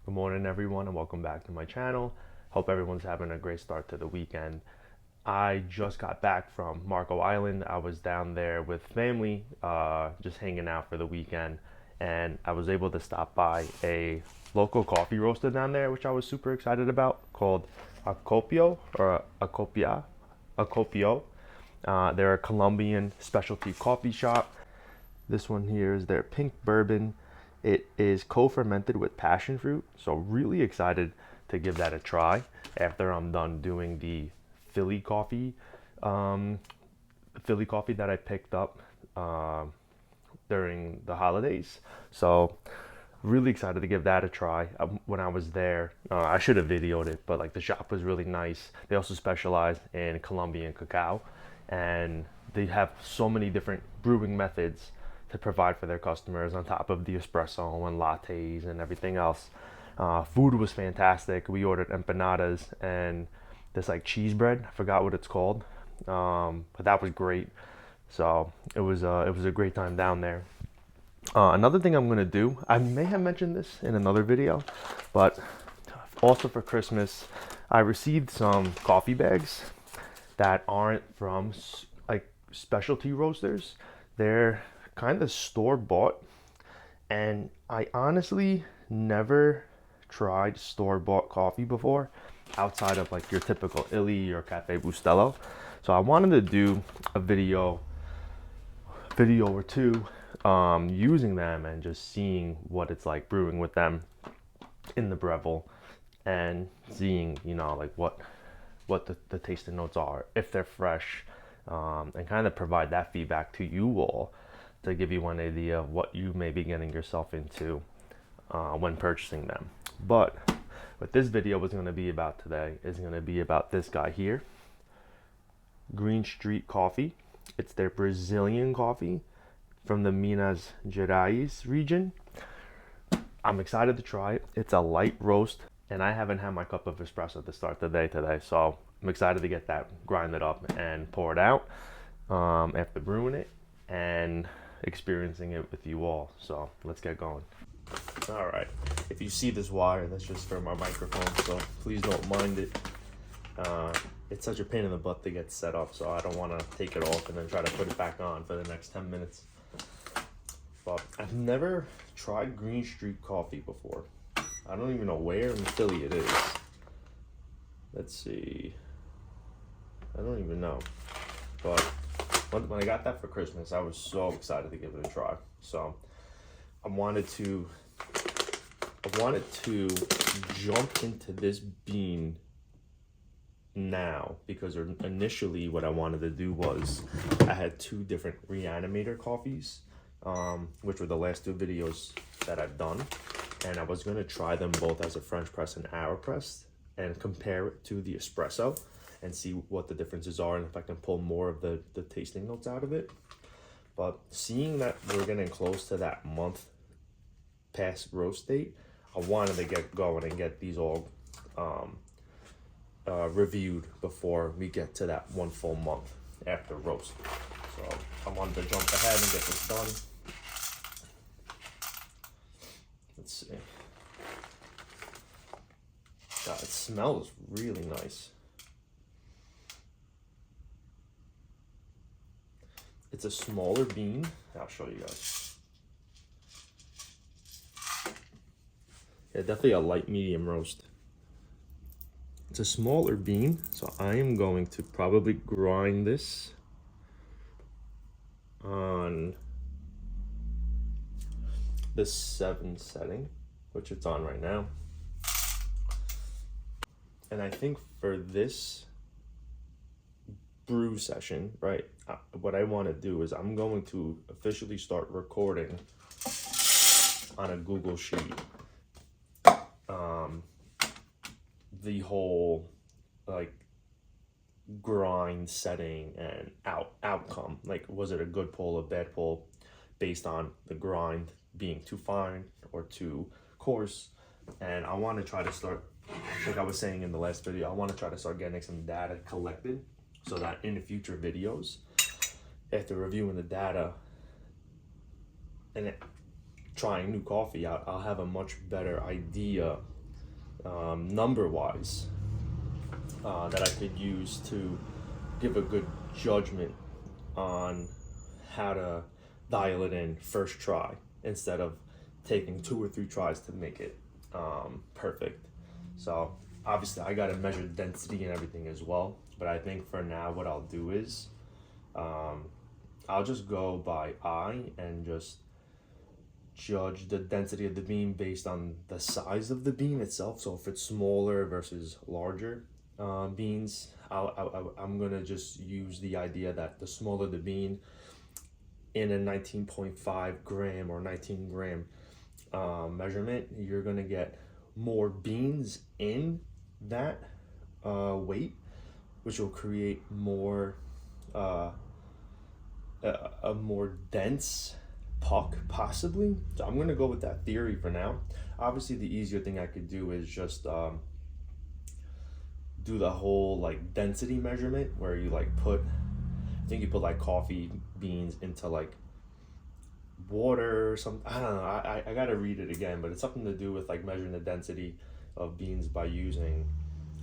Good morning, everyone, and welcome back to my channel. Hope everyone's having a great start to the weekend. I just got back from Marco Island. I was down there with family, just hanging out for the weekend, and I was able to stop by a local coffee roaster down there, which I was super excited about, called Acopio or Acopio. They're a Colombian specialty coffee shop. This one here is their pink bourbon. It is co-fermented with passion fruit, so really excited to give that a try after I'm done doing the Philly coffee, um, Philly coffee that I picked up during the holidays. So really excited to give that a try. When I was there, I should have videoed it, but like the shop was really nice. They also specialize in Colombian cacao, and they have so many different brewing methods to provide for their customers on top of the espresso and lattes and everything else. Food was fantastic. We ordered empanadas and this like cheese bread. I forgot what it's called, but that was great. So it was a great time down there. Another thing I'm gonna do, I may have mentioned this in another video, but also for Christmas, I received some coffee bags that aren't from like specialty roasters. They're kind of store bought, and I honestly never tried store bought coffee before outside of like your typical Illy or Cafe Bustelo. So I wanted to do a video or two using them and just seeing what it's like brewing with them in the Breville and seeing, like what the tasting notes are, if they're fresh, and kind of provide that feedback to you all to give you one idea of what you may be getting yourself into when purchasing them. But what this video was going to be about today is going to be about this guy here, Greenstreet Coffee. It's their Brazilian coffee from the Minas Gerais region. I'm excited to try it. It's a light roast, and I haven't had my cup of espresso to start the day today, so I'm excited to get that grinded up and pour it out after brewing it and experiencing it with you all. So let's get going. All right. If you see this wire, that's just for my microphone, so please don't mind it. It's such a pain in the butt to get set up, so I don't want to take it off and then try to put it back on for the next 10 minutes. But I've never tried Greenstreet Coffee before. I don't even know where in Philly it is. Let's see. I don't even know. But when I got that for Christmas, I was so excited to give it a try. So I wanted to jump into this bean now, because initially what I wanted to do was I had two different reanimator coffees, which were the last two videos that I've done, and I was going to try them both as a French press and AeroPress and compare it to the espresso and see what the differences are and if I can pull more of the tasting notes out of it. But seeing that we're getting close to that month past roast date, I wanted to get going and get these all reviewed before we get to that one full month after roast. So I wanted to jump ahead and get this done. Let's see. God, it smells really nice. It's a smaller bean. I'll show you guys. Yeah, definitely a light medium roast. It's a smaller bean, so I am going to probably grind this on the 7 setting, which it's on right now. And I think for this brew session, right, what I want to do is I'm going to officially start recording on a Google Sheet the whole like grind setting and outcome. Like, was it a good pull, a bad pull, based on the grind being too fine or too coarse? And I want to try to start, like I was saying in the last video, I want to try to start getting some data collected so that in the future videos, after reviewing the data and trying new coffee out, I'll have a much better idea number wise that I could use to give a good judgment on how to dial it in first try instead of taking 2 or 3 tries to make it perfect. So obviously I got to measure the density and everything as well, but I think for now what I'll do is I'll just go by eye and just judge the density of the bean based on the size of the bean itself. So if it's smaller versus larger beans, I'm gonna just use the idea that the smaller the bean in a 19.5 gram or 19 gram measurement, you're gonna get more beans in that weight, which will create more a more dense puck possibly. So I'm gonna go with that theory for now. Obviously the easier thing I could do is just do the whole like density measurement where you like put, I think you put like coffee beans into like water or something. I don't know, I gotta read it again, but it's something to do with like measuring the density of beans by using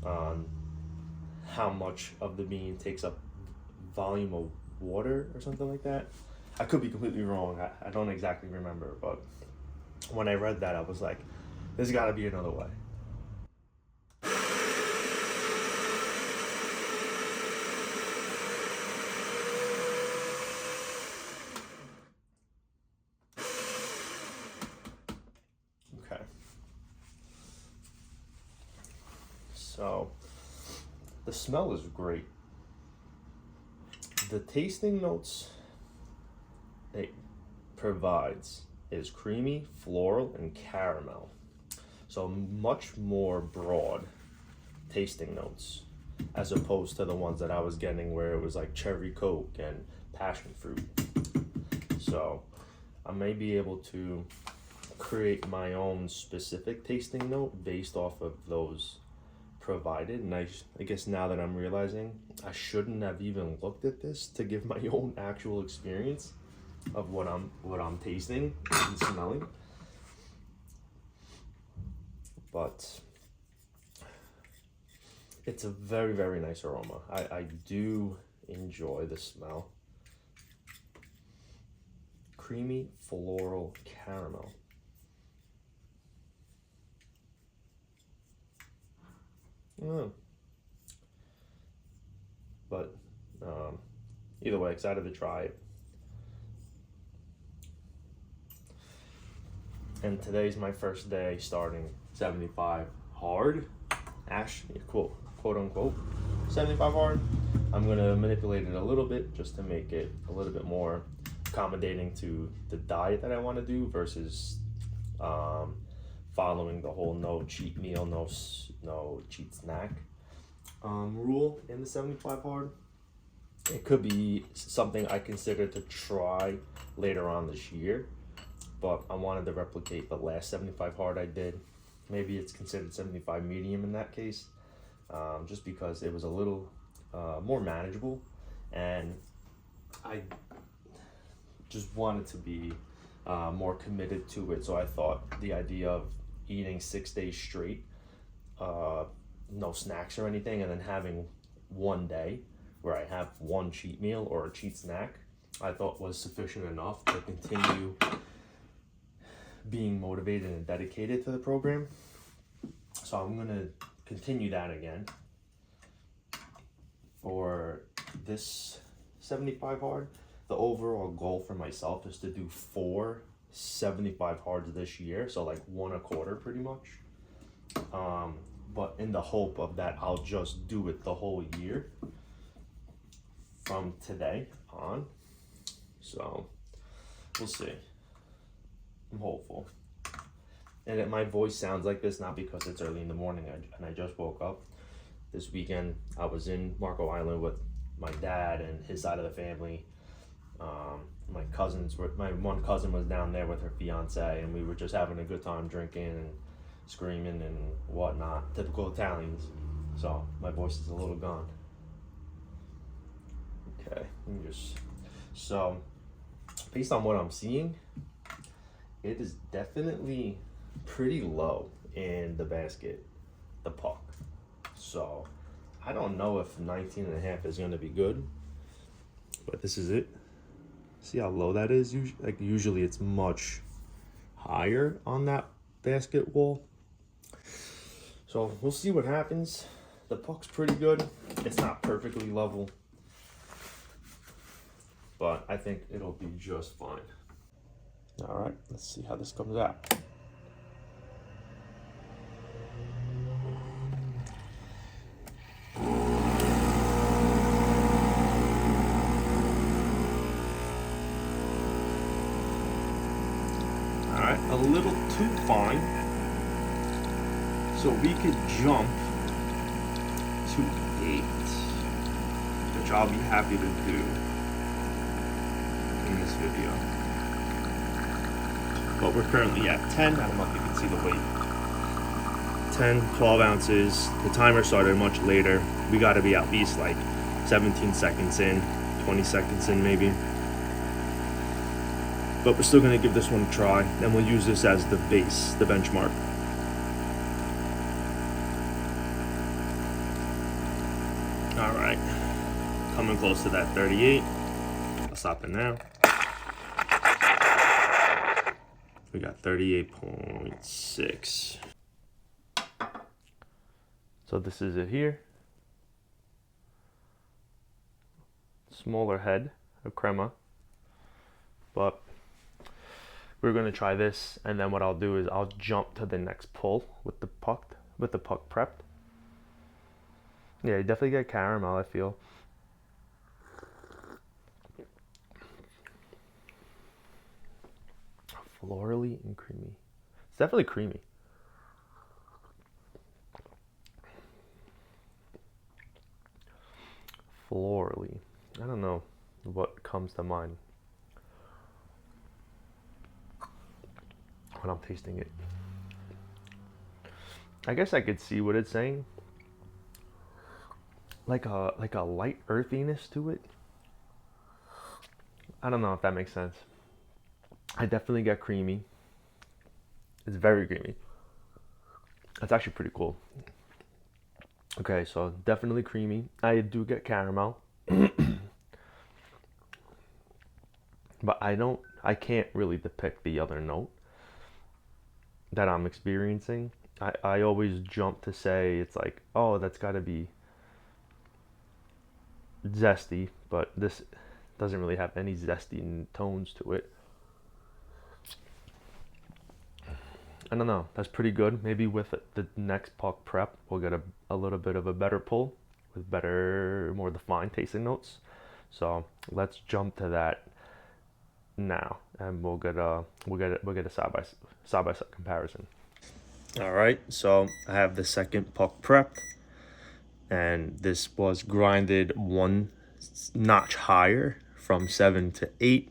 how much of the bean takes up volume of water or something like that. I could be completely wrong. I don't exactly remember, but when I read that, I was like, there's got to be another way. Okay. So the smell is great. The tasting notes it provides is creamy, floral, and caramel. So much more broad tasting notes as opposed to the ones that I was getting where it was like cherry coke and passion fruit. So I may be able to create my own specific tasting note based off of those provided. And I guess now that I'm realizing I shouldn't have even looked at this to give my own actual experience of what I'm tasting and smelling. But it's a very, very nice aroma. I do enjoy the smell. Creamy floral caramel. But either way, excited to try it. And today's my first day starting 75 hard. Quote unquote 75 hard. I'm gonna manipulate it a little bit just to make it a little bit more accommodating to the diet that I want to do versus following the whole no cheat meal, no cheat snack rule in the 75 hard. It could be something I consider to try later on this year, but I wanted to replicate the last 75 hard I did. Maybe it's considered 75 medium in that case, just because it was a little more manageable, and I just wanted to be more committed to it. So I thought the idea of eating 6 days straight, no snacks or anything, and then having one day where I have one cheat meal or a cheat snack, I thought was sufficient enough to continue being motivated and dedicated to the program. So I'm gonna continue that again for this 75 hard. The overall goal for myself is to do 4 75 hards this year, so like 1 a quarter pretty much. But in the hope of that, I'll just do it the whole year from today on. So we'll see. I'm hopeful. And my voice sounds like this not because it's early in the morning and I just woke up. This weekend I was in Marco Island with my dad and his side of the family. My one cousin was down there with her fiance, and we were just having a good time drinking and screaming and whatnot. Typical Italians. So my voice is a little gone. Okay, let me just. So based on what I'm seeing, it is definitely pretty low in the basket. the puck. So I don't know if 19.5 is gonna be good, but this is it. See how low that is? Like usually it's much higher on that basket wall. So we'll see what happens. The puck's pretty good. It's not perfectly level, but I think it'll be just fine. All right, let's see how this comes out. All right, a little too fine. So we could jump to 8, which I'll be happy to do in this video. But we're currently at 10. I don't know if you can see the weight. 10, 12 ounces. The timer started much later. We got to be at least like 17 seconds in, 20 seconds in maybe. But we're still going to give this one a try, and we'll use this as the base, the benchmark. All right, coming close to that 38. I'll stop it now. We got 38.6. So this is it here. Smaller head of crema, but we're gonna try this, and then what I'll do is I'll jump to the next pull with the puck prepped. Yeah, you definitely get caramel, I feel. Florally and creamy. It's definitely creamy. Florally. I don't know what comes to mind when I'm tasting it. I guess I could see what it's saying. Like a light earthiness to it. I don't know if that makes sense. I definitely get creamy. It's very creamy. That's actually pretty cool. Okay, so definitely creamy. I do get caramel. But I can't really depict the other note that I'm experiencing. I always jump to say it's like, oh, that's gotta be zesty, but this doesn't really have any zesty tones to it. I don't know, that's pretty good. Maybe with the next puck prep, we'll get a little bit of a better pull with more defined tasting notes. So let's jump to that now, and we'll get a side by side comparison. All right, so I have the second puck prepped, and this was grinded one notch higher from 7 to 8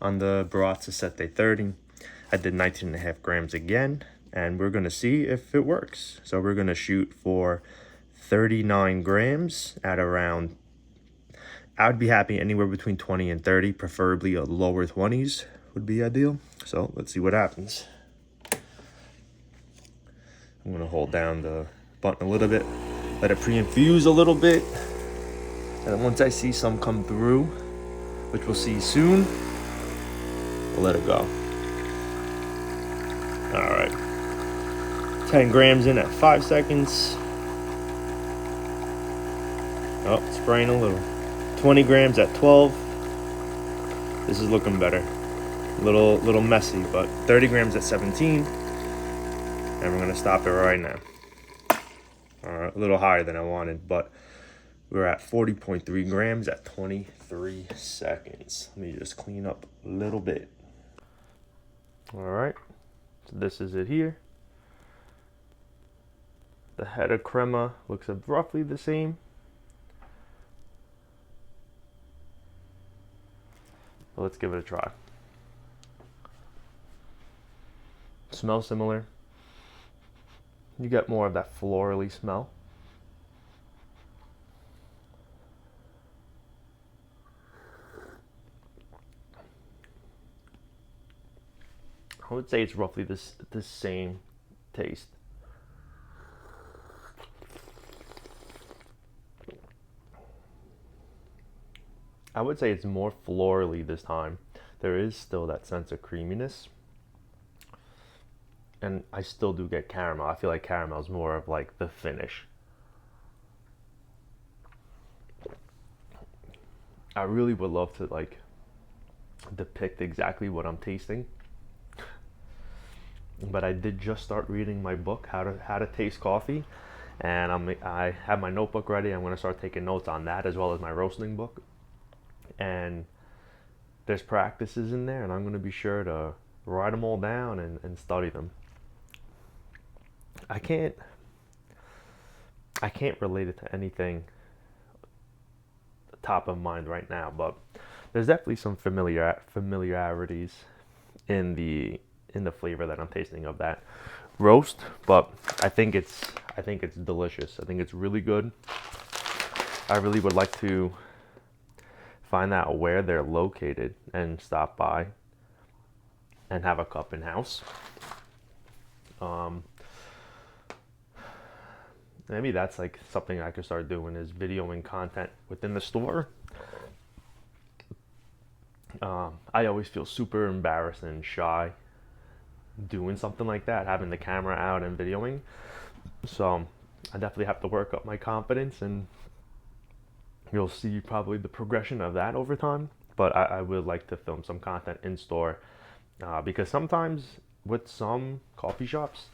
on the Baratza Sette 30. I did 19.5 grams again, and we're gonna see if it works. So we're gonna shoot for 39 grams at around, I would be happy anywhere between 20 and 30, preferably a lower 20s would be ideal. So let's see what happens. I'm gonna hold down the button a little bit, let it pre-infuse a little bit, and then once I see some come through, which we'll see soon, we'll let it go. All right, 10 grams in at 5 seconds. Oh, spraying a little. 20 grams at 12. This is looking better. Little messy, but 30 grams at 17. And we're gonna stop it right now. All right, a little higher than I wanted, but we're at 40.3 grams at 23 seconds. Let me just clean up a little bit. All right, so this is it here. The head of crema looks roughly the same. But let's give it a try. Smells similar. You get more of that florally smell. I would say it's roughly the same taste. I would say it's more florally this time. There is still that sense of creaminess, and I still do get caramel. I feel like caramel is more of like the finish. I really would love to like depict exactly what I'm tasting, but I did just start reading my book, how to taste coffee, and I have my notebook ready. I'm gonna start taking notes on that as well as my roasting book, and there's practices in there, and I'm gonna be sure to write them all down and study them. I can't I can't relate it to anything top of mind right now, but there's definitely some familiarities in the flavor that I'm tasting of that roast, but I think it's delicious. I think it's really good. I really would like to find out where they're located and stop by and have a cup in house. Um, Maybe that's like something I could start doing, is videoing content within the store. I always feel super embarrassed and shy doing something like that, having the camera out and videoing. So I definitely have to work up my confidence, and you'll see probably the progression of that over time. But I would like to film some content in store, because sometimes with some coffee shops,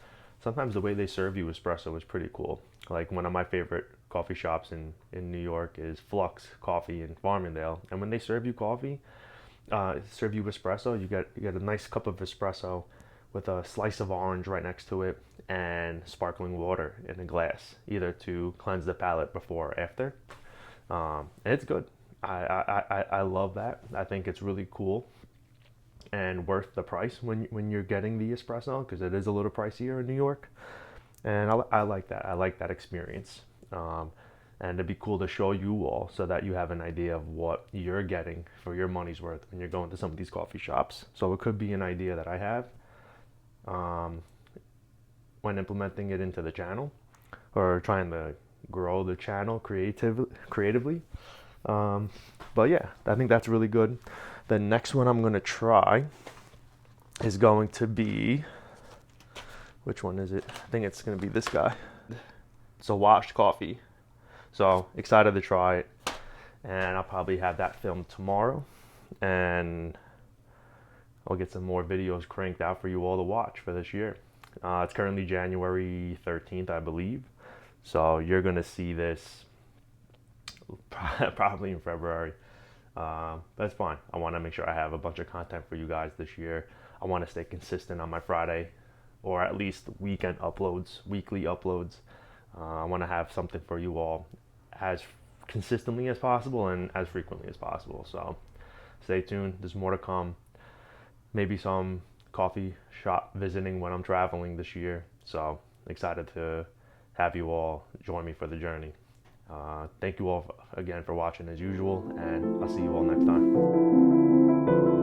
sometimes the way they serve you espresso is pretty cool. Like one of my favorite coffee shops in New York is Flux Coffee in Farmingdale, and when they serve you coffee, serve you espresso, you get a nice cup of espresso with a slice of orange right next to it and sparkling water in a glass, either to cleanse the palate before or after. And it's good. I love that. I think it's really cool and worth the price when you're getting the espresso, because it is a little pricier in New York. And I like that. I like that experience. And it'd be cool to show you all so that you have an idea of what you're getting for your money's worth when you're going to some of these coffee shops. So it could be an idea that I have, when implementing it into the channel or trying to grow the channel creatively. But yeah, I think that's really good. The next one I'm going to try is going to be, which one is it? I think it's going to be this guy. It's a washed coffee. So excited to try it. And I'll probably have that filmed tomorrow. And I'll get some more videos cranked out for you all to watch for this year. It's currently January 13th, I believe. So you're going to see this probably in February. That's fine. I want to make sure I have a bunch of content for you guys this year. I want to stay consistent on my Friday, or at least weekend uploads, weekly uploads. I want to have something for you all as consistently as possible and as frequently as possible. So stay tuned. There's more to come. Maybe some coffee shop visiting when I'm traveling this year. So excited to have you all join me for the journey. Thank you all again for watching as usual, and I'll see you all next time.